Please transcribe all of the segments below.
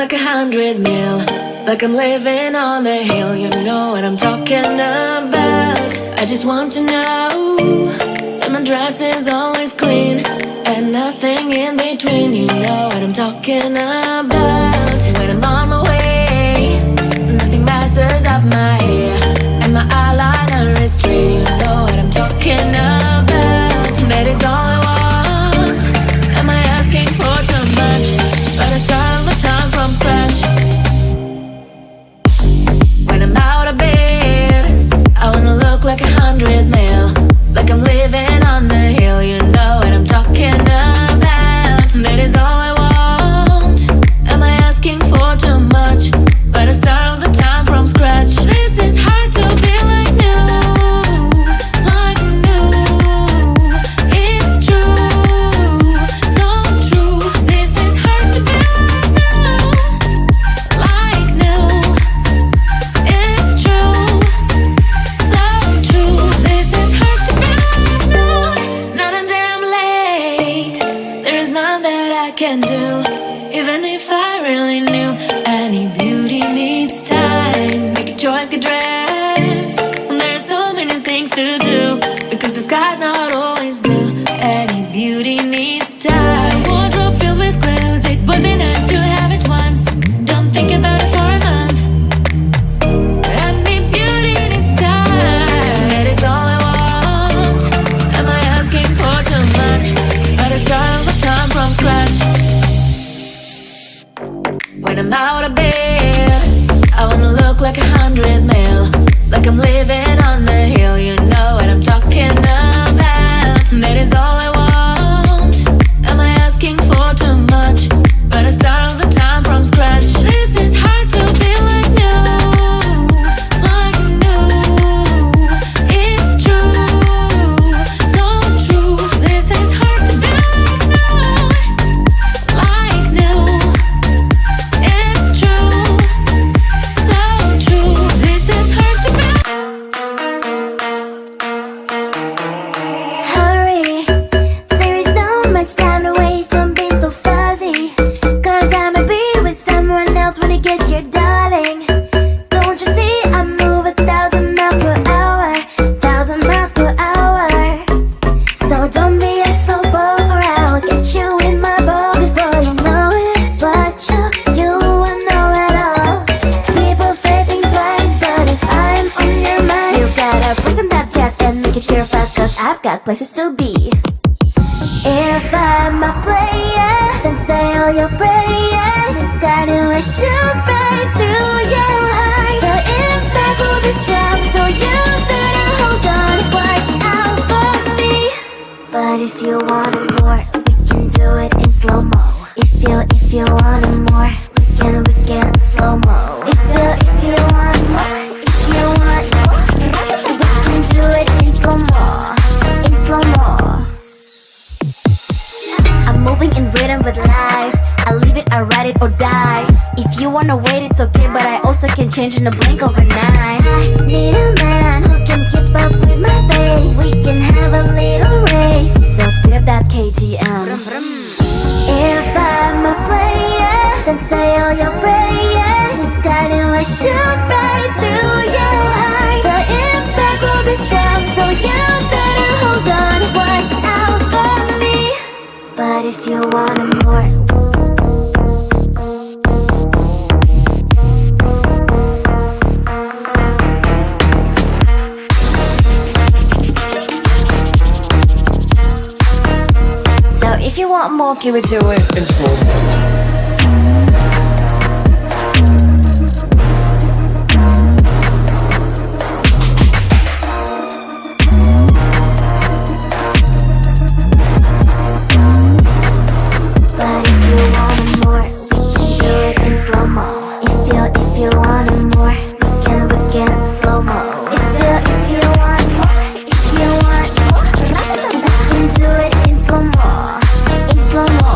like 100 mil, like I'm living on the hill. You know what I'm talking about. I just want to know that my dress is always clean and nothing in between. You know what I'm talking about. When I'm on my way, nothing messes up my hair, and my eyeliner is straight. You know what I'm talking about. That is all I want. Am I asking for too much? But I start all the time from scratch. When I'm out of bed, I wanna look like 100 mil, like I'm living on the hill. You know what I'm talking about. That is all I want. Am I asking for too much? But I start all the time from scratch. This is hard to be like new, like new. It's true, so true. This is hard to be like new, it's true, so true. This is hard to be like new. Not a damn late. There is none that I can do, even if I really knew. Any beauty needs time. Make a choice, get dressed. And there are so many things to do, because the sky's not always blue. Any beauty needs time. Wardrobe filled with clues. It would be nice to have it once. Don't think about it for a month. Any beauty needs time. That is all I want. Am I asking for too much? But I start all the time from scratch. When I'm out of bed, I wanna look like 100 mil, like I'm living on the hill. You know what I'm talking about. That is all I want. Am I asking for too much? But I start all the time from scratch. This is hard to be like new, like new. It's true, so true. This is hard to be like new. It's true, so true. This is hard to be. Hurry, there is so much time to waste. Don't be so fuzzy, 'cause I'ma be with someone else when it gets here, darling. Don't you see I move 1,000 miles per hour, 1,000 miles per hour. So don't be a slow boat, or I'll get you in my boat before you know it. But you will know it all. People say think twice, but if I'm on your mind, you gotta push on that gas and make it here fast, 'cause I've got places to be. If I'm a player, then say all your prayers. It's gonna shoot right through your heart. The impact will be strong, so you better hold on. Watch out for me. But if you want it more, we can do it in slow-mo. If you want it more, we can slow-mo. If you want more, if you want more, we can do it in slow-mo, in slow-mo. I'm moving in rhythm with life. I leave it, I ride it or die. If you wanna wait, it's okay, but I also can change in a blink overnight. I need a man who can keep up with my pace. We can have a little race, so speed up that KTM. If I'm a player, then say all your prayers. It's gonna shoot right through your heart. The impact will be strong, so you better hold on. Watch out for me. But if you want it more, so if you want more, give it to it. in slow-mo. But if you want it more, we can do it in slow-mo. If you want it more, we can slow-mo. If you want more, we can do it in slow-mo, in slow-mo.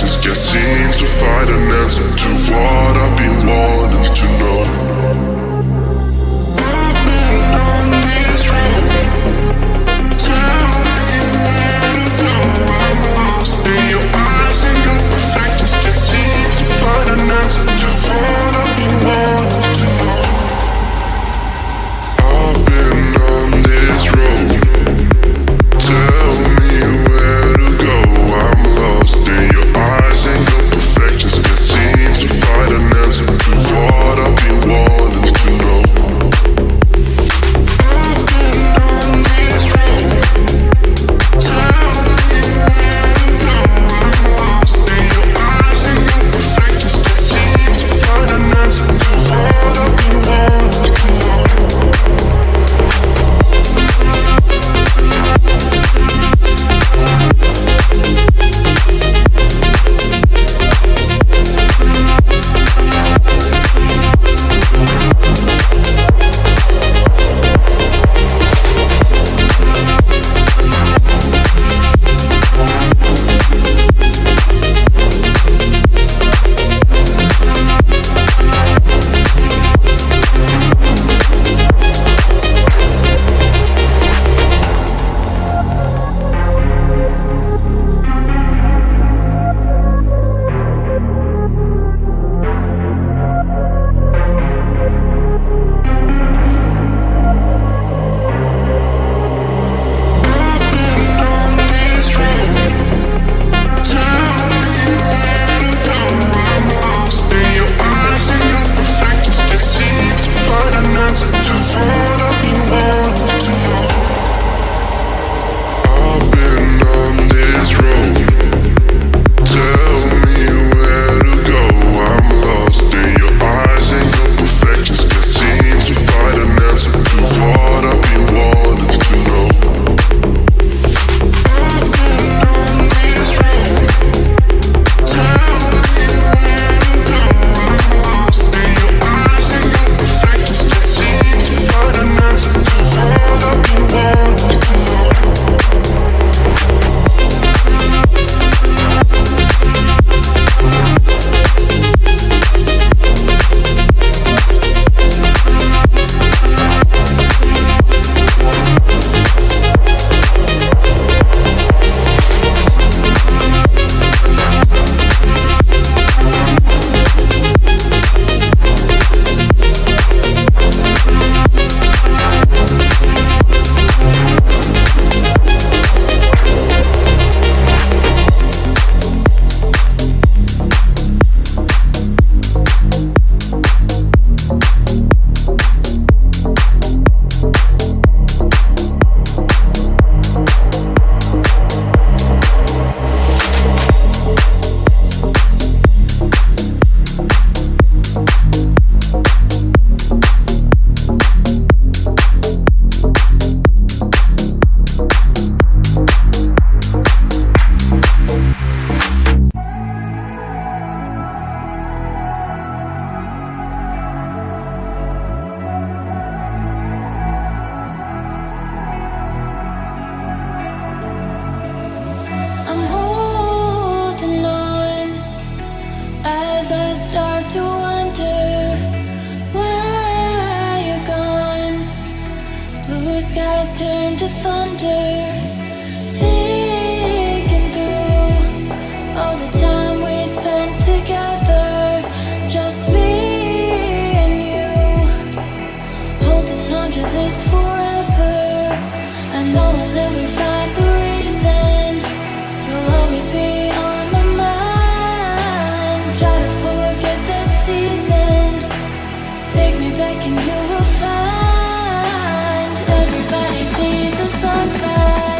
just can't seem to find an answer to what I've been wanting to know. I've been on this road. Tell me where to go. I'm lost in your eyes and your perfect. Just can't seem to find an answer to what I've been wanting to know. I've been on this road. Tell me where to go. I'm lost in your eyes and your perfections. Can't seem to find an answer to what I've been wanting to know. I've been on this road. Tell me where to go. I'm lost in your eyes and your perfections. Can't seem to find an answer to what I've been wanting to know. skies turn to thunder, thinking through all the time we spent together, just me and you, holding on to this forever. I know I'll never find the reason, you'll always be on my mind. Try to forget that season, take me back and you will find everybody sees the sunrise.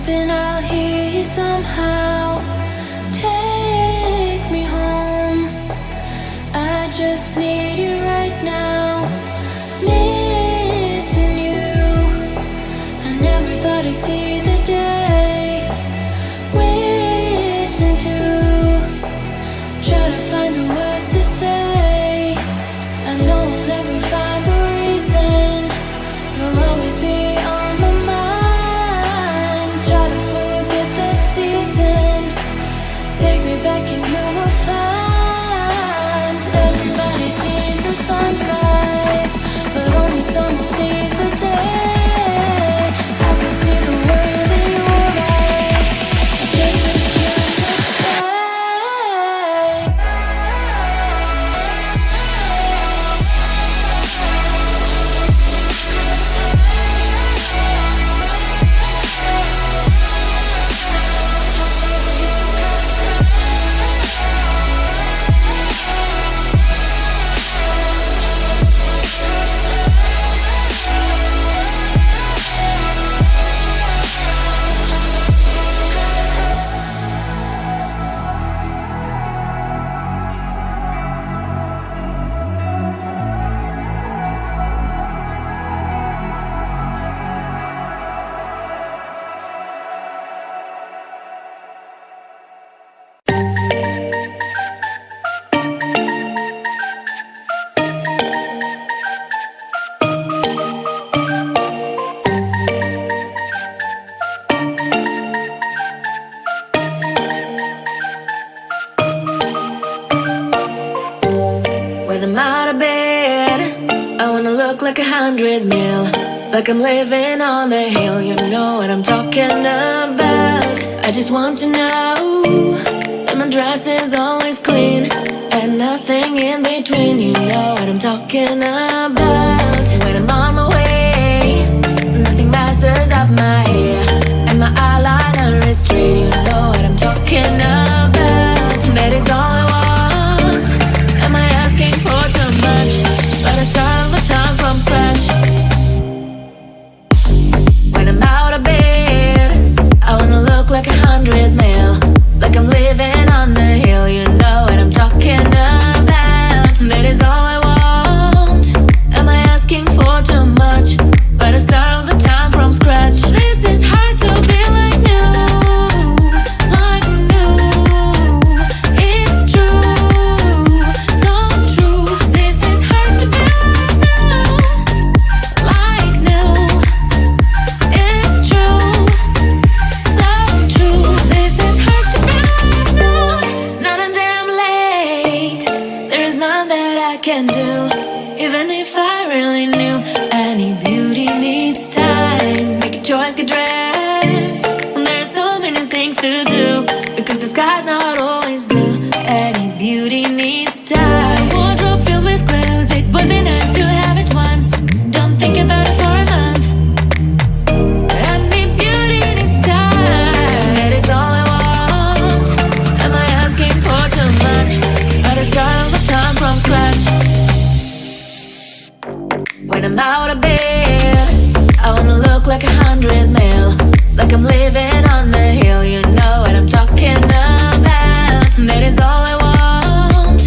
hoping I'll hear you somehow. Take me home. I just need you right now. Missing you. I never thought I'd see the day. Wishing to try to find the words to say. I know I'll never find a reason. You'll always be on my mind. Try to forget that season. Take me back and you will find everybody sees the sunrise, but only someone sees the day. I can see the world in your eyes. I just wish you could stay. When I'm out of bed, I wanna look like 100 mil, like I'm living on the hill. You know what I'm talking about. I just want to know that my dress is always clean and nothing in between. You know what I'm talking about. When I'm on my way, nothing messes up my hair, and my eyeliner is straight. You know what I'm talking about. That is all I want. Am I asking for too much? But I start all the time from scratch. When I'm out of bed, I wanna look like 100 mil, like I'm living on the hill. You know what I'm talking about. That is all I want. Am I asking for too much? But I start all the time from scratch. This is hard to be like new, like new. It's true, so true. This is hard to be like new, it's true, so true. This is hard to be like new. Not a damn late. There is none that I can do, even if I really knew. Any beauty needs time. Make a choice, get dressed. And there's so many things to do, because the sky's not always blue. Any beauty needs time. Wardrobe filled with clothes, it would be nice to have it once. Don't think about it for a month. Any beauty needs time. That is all I want. Am I asking for too much? But I start all the time from scratch. When I'm out of bed, I wanna look like 100 mil, like I'm living on the hill. You know what I'm talking about. That is all I want.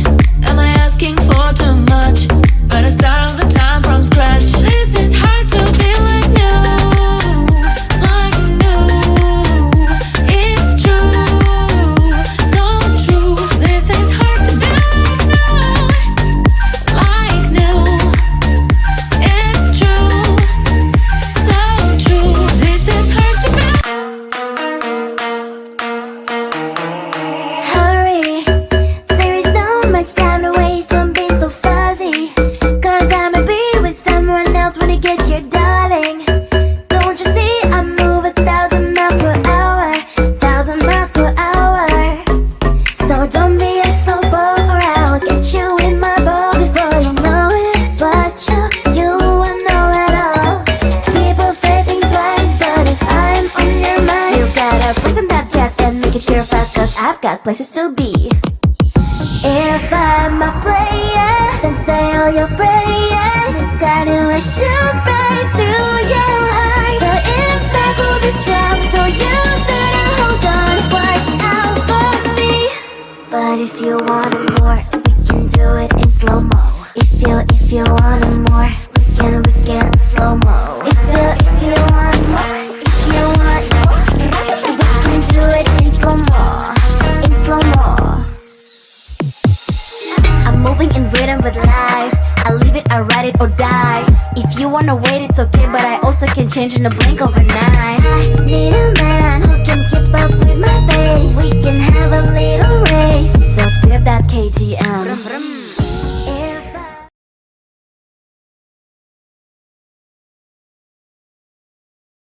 Am I asking for too much? But I start all the time from scratch. This is hard to be like new, like new. It's true, so true. This is hard to be like new, like new. It's true, so true. This is hard to be. Hurry, there is so much time to waste. Don't be so fuzzy, 'cause I'ma be with someone else when it gets here, darling. Don't you see I move 1,000 miles per hour, 1,000 miles per hour. So don't be a slow boat, or I'll get you in my boat before you know it. But you won't know at all. People say think twice, but if I'm on your mind, you gotta push on that gas and make it here fast, 'cause I've got places to be. If I'm a player, then say all your prayers. It's gonna shoot right through your heart. The impact will be strong, so you if you want it more, we can do it in slow-mo. If you want it more, we can slow-mo. If you want more, we can do it in slow-mo. In slow-mo. I'm moving in rhythm with life. I live it, I ride it or die. If you wanna wait, it's okay, but I also can change in a blink overnight. I need a man who can keep up with my pace. We can have a little race.